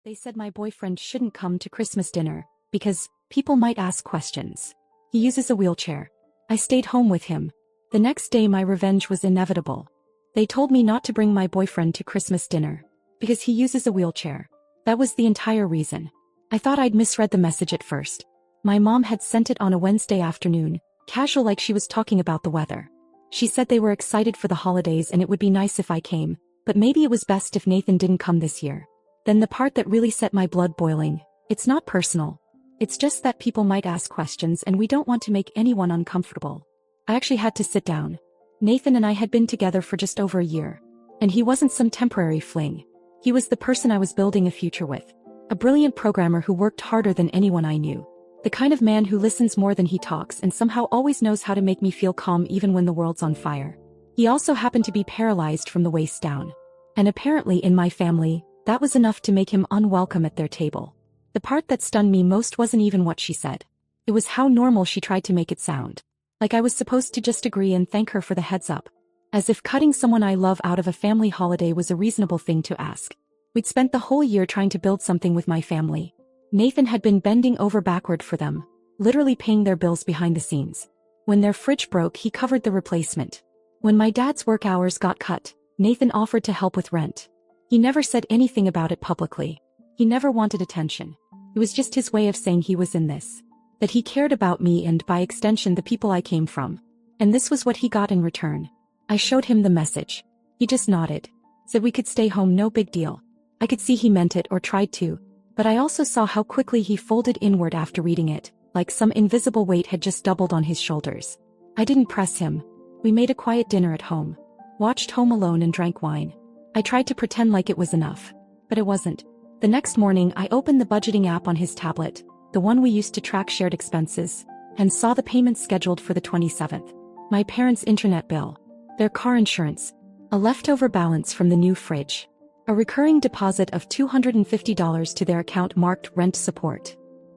They said my boyfriend shouldn't come to Christmas dinner because people might ask questions. He uses a wheelchair. I stayed home with him. The next day my revenge was inevitable. They told me not to bring my boyfriend to Christmas dinner because he uses a wheelchair. That was the entire reason. I thought I'd misread the message at first. My mom had sent it on a Wednesday afternoon, casual like she was talking about the weather. She said they were excited for the holidays and it would be nice if I came, but maybe it was best if Nathan didn't come this year. Then the part that really set my blood boiling. It's not personal. It's just that people might ask questions and we don't want to make anyone uncomfortable. I actually had to sit down. Nathan and I had been together for just over a year. And he wasn't some temporary fling. He was the person I was building a future with. A brilliant programmer who worked harder than anyone I knew. The kind of man who listens more than he talks and somehow always knows how to make me feel calm even when the world's on fire. He also happened to be paralyzed from the waist down. And apparently in my family, that was enough to make him unwelcome at their table. The part that stunned me most wasn't even what she said. It was how normal she tried to make it sound. Like I was supposed to just agree and thank her for the heads up. As if cutting someone I love out of a family holiday was a reasonable thing to ask. We'd spent the whole year trying to build something with my family. Nathan had been bending over backward for them, literally paying their bills behind the scenes. When their fridge broke, he covered the replacement. When my dad's work hours got cut, Nathan offered to help with rent. He never said anything about it publicly. He never wanted attention. It was just his way of saying he was in this. That he cared about me and, by extension, the people I came from. And this was what he got in return. I showed him the message. He just nodded. Said we could stay home, no big deal. I could see he meant it or tried to. But I also saw how quickly he folded inward after reading it, like some invisible weight had just doubled on his shoulders. I didn't press him. We made a quiet dinner at home. Watched Home Alone and drank wine. I tried to pretend like it was enough. But it wasn't. The next morning I opened the budgeting app on his tablet, the one we used to track shared expenses, and saw the payment scheduled for the 27th. My parents' internet bill. Their car insurance. A leftover balance from the new fridge. A recurring deposit of $250 to their account marked rent support.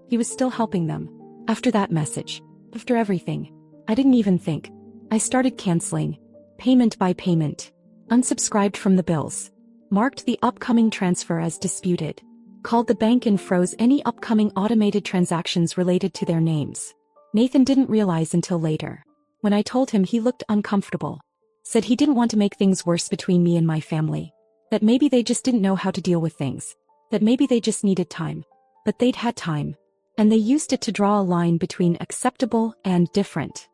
He was still helping them. After that message. After everything. I didn't even think. I started canceling. Payment by payment. Unsubscribed from the bills. Marked the upcoming transfer as disputed. Called the bank and froze any upcoming automated transactions related to their names. Nathan didn't realize until later. When I told him, he looked uncomfortable. Said he didn't want to make things worse between me and my family. That maybe they just didn't know how to deal with things. That maybe they just needed time. But they'd had time. And they used it to draw a line between acceptable and different.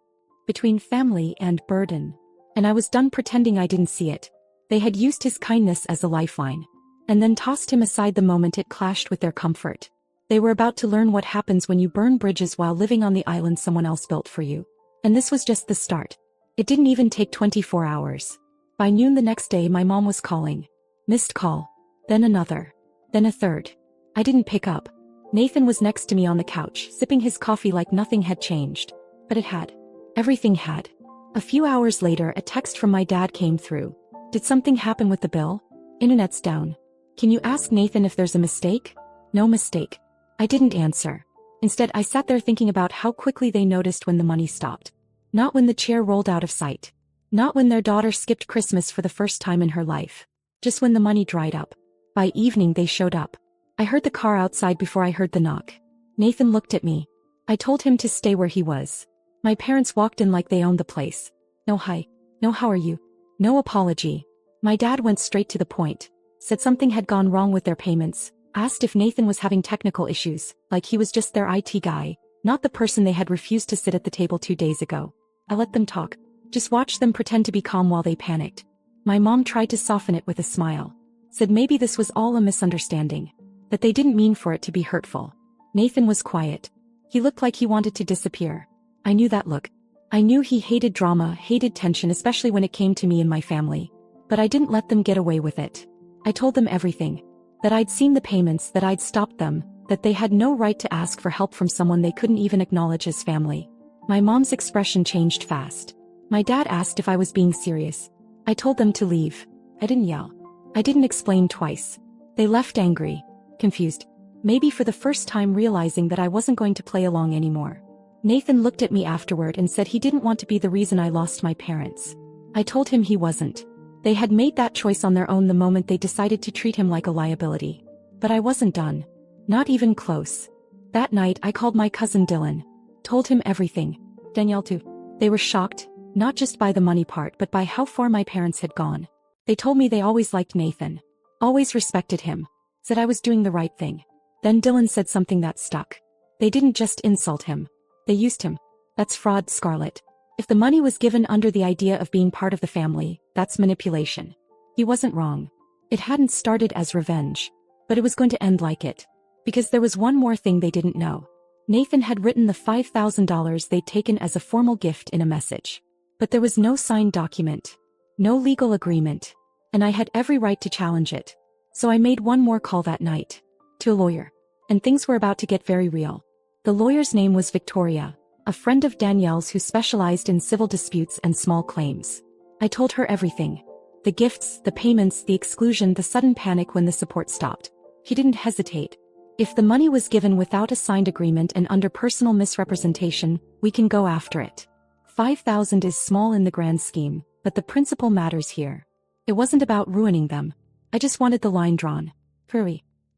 Between family and burden. And I was done pretending I didn't see it. They had used his kindness as a lifeline. And then tossed him aside the moment it clashed with their comfort. They were about to learn what happens when you burn bridges while living on the island someone else built for you. And this was just the start. It didn't even take 24 hours. By noon the next day my mom was calling. Missed call. Then another. Then a third. I didn't pick up. Nathan was next to me on the couch, sipping his coffee like nothing had changed. But it had. Everything had. A few hours later a text from my dad came through. Did something happen with the bill? Internet's down. Can you ask Nathan if there's a mistake? No mistake. I didn't answer. Instead I sat there thinking about how quickly they noticed when the money stopped. Not when the chair rolled out of sight. Not when their daughter skipped Christmas for the first time in her life. Just when the money dried up. By evening they showed up. I heard the car outside before I heard the knock. Nathan looked at me. I told him to stay where he was. My parents walked in like they owned the place. No hi. No how are you. No apology. My dad went straight to the point. Said something had gone wrong with their payments. Asked if Nathan was having technical issues, like he was just their IT guy, not the person they had refused to sit at the table 2 days ago. I let them talk. Just watched them pretend to be calm while they panicked. My mom tried to soften it with a smile. Said maybe this was all a misunderstanding. That they didn't mean for it to be hurtful. Nathan was quiet. He looked like he wanted to disappear. I knew that look. I knew he hated drama, hated tension, especially when it came to me and my family. But I didn't let them get away with it. I told them everything. That I'd seen the payments, that I'd stopped them, that they had no right to ask for help from someone they couldn't even acknowledge as family. My mom's expression changed fast. My dad asked if I was being serious. I told them to leave. I didn't yell. I didn't explain twice. They left angry, confused. Maybe for the first time realizing that I wasn't going to play along anymore. Nathan looked at me afterward and said he didn't want to be the reason I lost my parents. I told him he wasn't. They had made that choice on their own the moment they decided to treat him like a liability. But I wasn't done. Not even close. That night I called my cousin Dylan. Told him everything. Danielle too. They were shocked, not just by the money part but by how far my parents had gone. They told me they always liked Nathan. Always respected him. Said I was doing the right thing. Then Dylan said something that stuck. They didn't just insult him. They used him. That's fraud, Scarlett. If the money was given under the idea of being part of the family, that's manipulation. He wasn't wrong. It hadn't started as revenge. But it was going to end like it. Because there was one more thing they didn't know. Nathan had written the $5,000 they'd taken as a formal gift in a message. But there was no signed document. No legal agreement. And I had every right to challenge it. So I made one more call that night. To a lawyer. And things were about to get very real. The lawyer's name was Victoria, a friend of Danielle's who specialized in civil disputes and small claims. I told her everything. The gifts, the payments, the exclusion, the sudden panic when the support stopped. She didn't hesitate. If the money was given without a signed agreement and under personal misrepresentation, we can go after it. 5,000 is small in the grand scheme, but the principle matters here. It wasn't about ruining them. I just wanted the line drawn.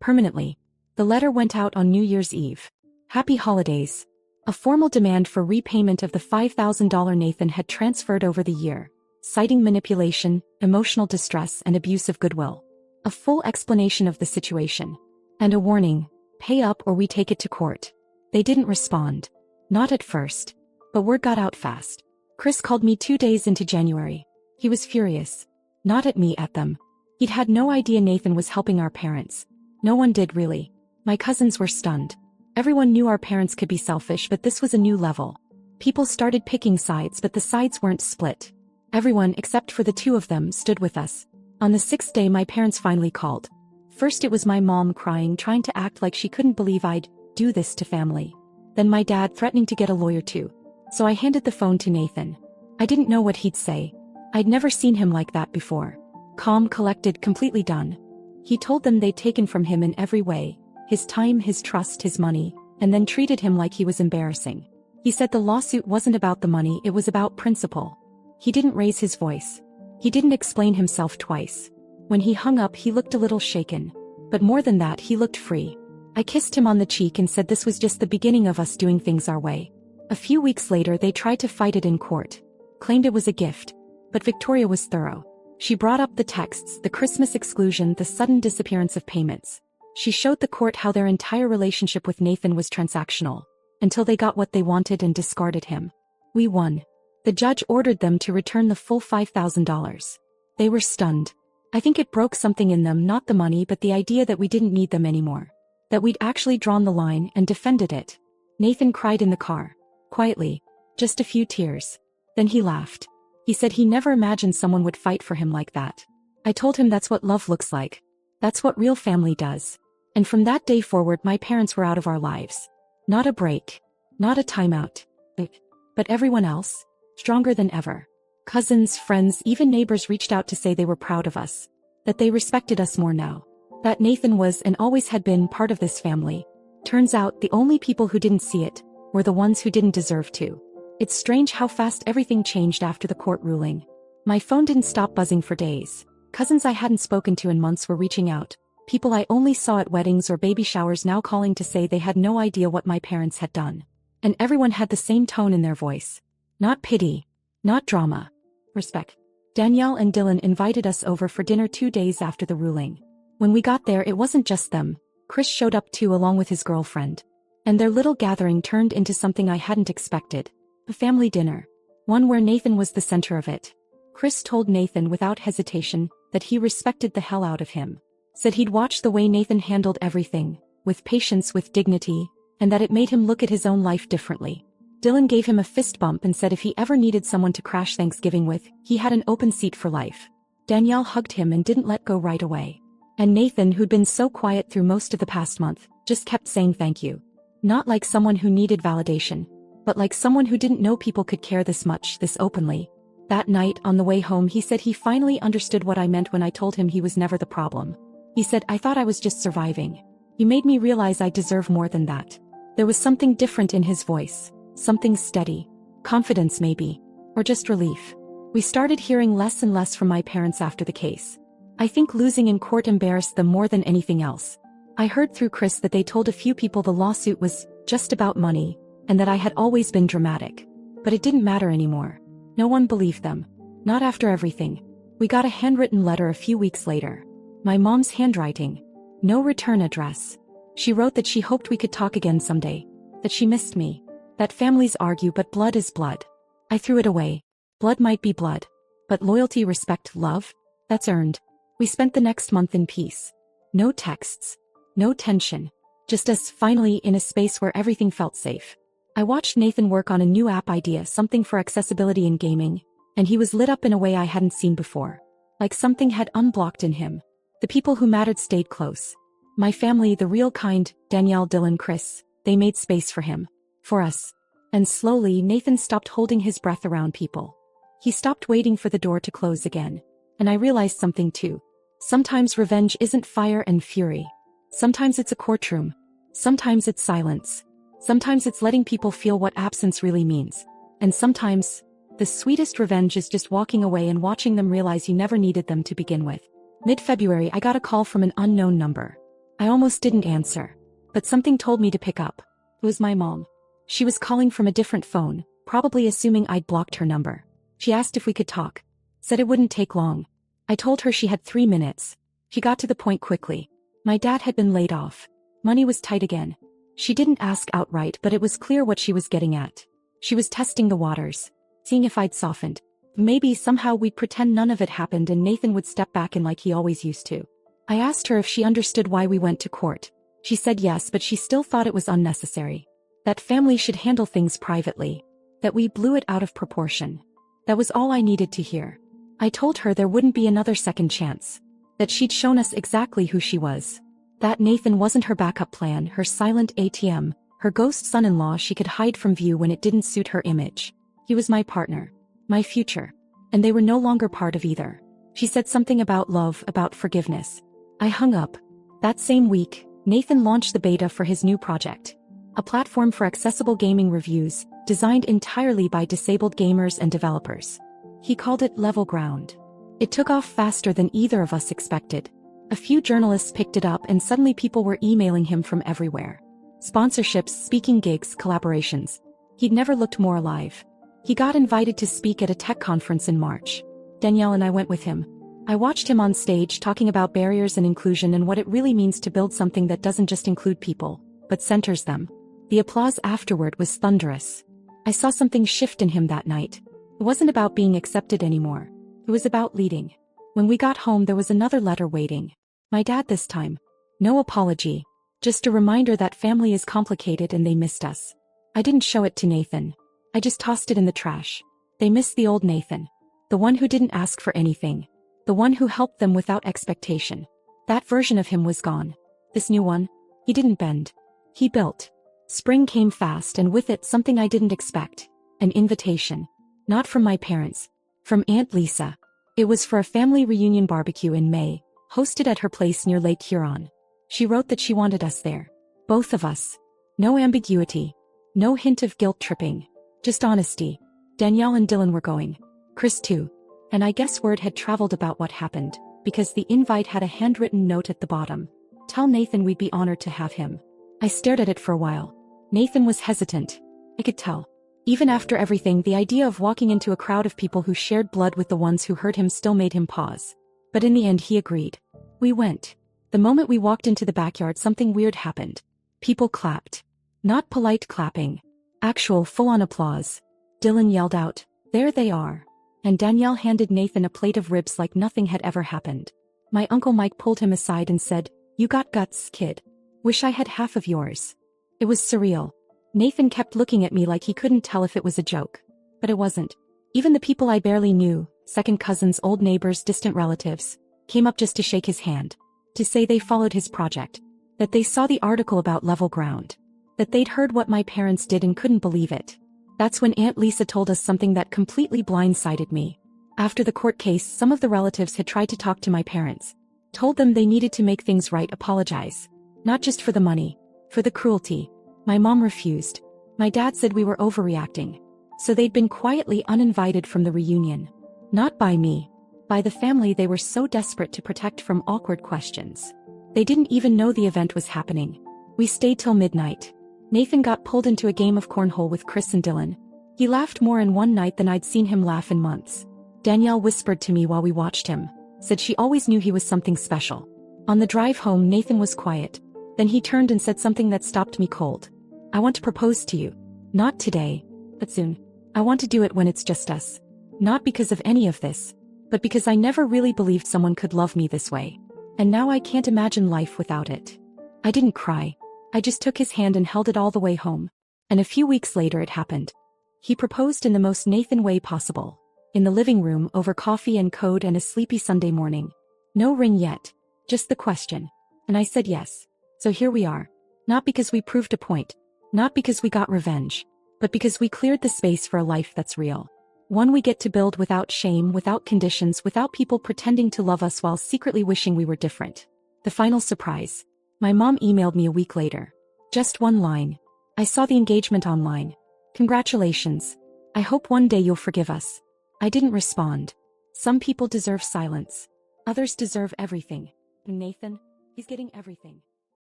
Permanently. The letter went out on New Year's Eve. Happy holidays. A formal demand for repayment of the $5,000 Nathan had transferred over the year, citing manipulation, emotional distress and abuse of goodwill. A full explanation of the situation. And a warning, pay up or we take it to court. They didn't respond. Not at first. But word got out fast. Chris called me 2 days into January. He was furious. Not at me, at them. He'd had no idea Nathan was helping our parents. No one did really. My cousins were stunned. Everyone knew our parents could be selfish, but this was a new level. People started picking sides, but the sides weren't split. Everyone, except for the two of them, stood with us. On the 6th day my parents finally called. First it was my mom crying, trying to act like she couldn't believe I'd do this to family. Then my dad threatening to get a lawyer too. So I handed the phone to Nathan. I didn't know what he'd say. I'd never seen him like that before. Calm, collected, completely done. He told them they'd taken from him in every way. His time, his trust, his money, and then treated him like he was embarrassing. He said the lawsuit wasn't about the money, it was about principle. He didn't raise his voice. He didn't explain himself twice. When he hung up he looked a little shaken. But more than that, he looked free. I kissed him on the cheek and said this was just the beginning of us doing things our way. A few weeks later they tried to fight it in court. Claimed it was a gift. But Victoria was thorough. She brought up the texts, the Christmas exclusion, the sudden disappearance of payments. She showed the court how their entire relationship with Nathan was transactional. Until they got what they wanted and discarded him. We won. The judge ordered them to return the full $5,000. They were stunned. I think it broke something in them, not the money but the idea that we didn't need them anymore. That we'd actually drawn the line and defended it. Nathan cried in the car. Quietly. Just a few tears. Then he laughed. He said he never imagined someone would fight for him like that. I told him that's what love looks like. That's what real family does. And from that day forward my parents were out of our lives. Not a break. Not a timeout. But everyone else? Stronger than ever. Cousins, friends, even neighbors reached out to say they were proud of us. That they respected us more now. That Nathan was and always had been part of this family. Turns out the only people who didn't see it were the ones who didn't deserve to. It's strange how fast everything changed after the court ruling. My phone didn't stop buzzing for days. Cousins I hadn't spoken to in months were reaching out. People I only saw at weddings or baby showers now calling to say they had no idea what my parents had done. And everyone had the same tone in their voice. Not pity. Not drama. Respect. Danielle and Dylan invited us over for dinner 2 days after the ruling. When we got there it wasn't just them. Chris showed up too along with his girlfriend. And their little gathering turned into something I hadn't expected. A family dinner. One where Nathan was the center of it. Chris told Nathan without hesitation that he respected the hell out of him. Said he'd watched the way Nathan handled everything, with patience, with dignity, and that it made him look at his own life differently. Dylan gave him a fist bump and said if he ever needed someone to crash Thanksgiving with, he had an open seat for life. Danielle hugged him and didn't let go right away. And Nathan, who'd been so quiet through most of the past month, just kept saying thank you. Not like someone who needed validation, but like someone who didn't know people could care this much, this openly. That night, on the way home, he said he finally understood what I meant when I told him he was never the problem. He said, I thought I was just surviving. You made me realize I deserve more than that. There was something different in his voice. Something steady. Confidence maybe. Or just relief. We started hearing less and less from my parents after the case. I think losing in court embarrassed them more than anything else. I heard through Chris that they told a few people the lawsuit was just about money, and that I had always been dramatic. But it didn't matter anymore. No one believed them. Not after everything. We got a handwritten letter a few weeks later. My mom's handwriting. No return address. She wrote that she hoped we could talk again someday. That she missed me. That families argue but blood is blood. I threw it away. Blood might be blood. But loyalty, respect, love? That's earned. We spent the next month in peace. No texts. No tension. Just us finally in a space where everything felt safe. I watched Nathan work on a new app idea, something for accessibility in gaming, and he was lit up in a way I hadn't seen before. Like something had unblocked in him. The people who mattered stayed close. My family, the real kind, Danielle, Dylan, Chris, they made space for him. For us. And slowly, Nathan stopped holding his breath around people. He stopped waiting for the door to close again. And I realized something too. Sometimes revenge isn't fire and fury. Sometimes it's a courtroom. Sometimes it's silence. Sometimes it's letting people feel what absence really means. And sometimes, the sweetest revenge is just walking away and watching them realize you never needed them to begin with. Mid-February, I got a call from an unknown number. I almost didn't answer. But something told me to pick up. It was my mom. She was calling from a different phone, probably assuming I'd blocked her number. She asked if we could talk. Said it wouldn't take long. I told her she had 3 minutes. She got to the point quickly. My dad had been laid off. Money was tight again. She didn't ask outright, but it was clear what she was getting at. She was testing the waters. Seeing if I'd softened. Maybe somehow we'd pretend none of it happened and Nathan would step back in like he always used to. I asked her if she understood why we went to court. She said yes, but she still thought it was unnecessary. That family should handle things privately. That we blew it out of proportion. That was all I needed to hear. I told her there wouldn't be another second chance. That she'd shown us exactly who she was. That Nathan wasn't her backup plan, her silent ATM, her ghost son-in-law she could hide from view when it didn't suit her image. He was my partner. My future. And they were no longer part of either. She said something about love, about forgiveness. I hung up. That same week, Nathan launched the beta for his new project. A platform for accessible gaming reviews, designed entirely by disabled gamers and developers. He called it Level Ground. It took off faster than either of us expected. A few journalists picked it up and suddenly people were emailing him from everywhere. Sponsorships, speaking gigs, collaborations. He'd never looked more alive. He got invited to speak at a tech conference in March. Danielle and I went with him. I watched him on stage talking about barriers and inclusion and what it really means to build something that doesn't just include people, but centers them. The applause afterward was thunderous. I saw something shift in him that night. It wasn't about being accepted anymore. It was about leading. When we got home, there was another letter waiting. My dad this time. No apology. Just a reminder that family is complicated and they missed us. I didn't show it to Nathan. I just tossed it in the trash. They missed the old Nathan. The one who didn't ask for anything. The one who helped them without expectation. That version of him was gone. This new one? He didn't bend. He built. Spring came fast and with it something I didn't expect. An invitation. Not from my parents. From Aunt Lisa. It was for a family reunion barbecue in May, hosted at her place near Lake Huron. She wrote that she wanted us there. Both of us. No ambiguity. No hint of guilt tripping. Just honesty. Danielle and Dylan were going. Chris too. And I guess word had traveled about what happened, because the invite had a handwritten note at the bottom. Tell Nathan we'd be honored to have him. I stared at it for a while. Nathan was hesitant. I could tell. Even after everything, the idea of walking into a crowd of people who shared blood with the ones who hurt him still made him pause. But in the end he agreed. We went. The moment we walked into the backyard, something weird happened. People clapped. Not polite clapping. Actual full-on applause. Dylan yelled out, "There they are." And Danielle handed Nathan a plate of ribs like nothing had ever happened. My Uncle Mike pulled him aside and said, "You got guts, kid. Wish I had half of yours." It was surreal. Nathan kept looking at me like he couldn't tell if it was a joke. But it wasn't. Even the people I barely knew, second cousins, old neighbors, distant relatives, came up just to shake his hand. To say they followed his project. That they saw the article about Level Ground. That they'd heard what my parents did and couldn't believe it. That's when Aunt Lisa told us something that completely blindsided me. After the court case, some of the relatives had tried to talk to my parents. Told them they needed to make things right, apologize. Not just for the money. For the cruelty. My mom refused. My dad said we were overreacting. So they'd been quietly uninvited from the reunion. Not by me. By the family they were so desperate to protect from awkward questions. They didn't even know the event was happening. We stayed till midnight. Nathan got pulled into a game of cornhole with Chris and Dylan. He laughed more in one night than I'd seen him laugh in months. Danielle whispered to me while we watched him, said she always knew he was something special. On the drive home, Nathan was quiet. Then he turned and said something that stopped me cold. I want to propose to you. Not today, but soon. I want to do it when it's just us. Not because of any of this, but because I never really believed someone could love me this way. And now I can't imagine life without it. I didn't cry. I just took his hand and held it all the way home. And a few weeks later it happened. He proposed in the most Nathan way possible. In the living room over coffee and code and a sleepy Sunday morning. No ring yet. Just the question. And I said yes. So here we are. Not because we proved a point. Not because we got revenge. But because we cleared the space for a life that's real. One we get to build without shame, without conditions, without people pretending to love us while secretly wishing we were different. The final surprise. My mom emailed me a week later. Just one line. I saw the engagement online. Congratulations. I hope one day you'll forgive us. I didn't respond. Some people deserve silence. Others deserve everything. And Nathan, he's getting everything.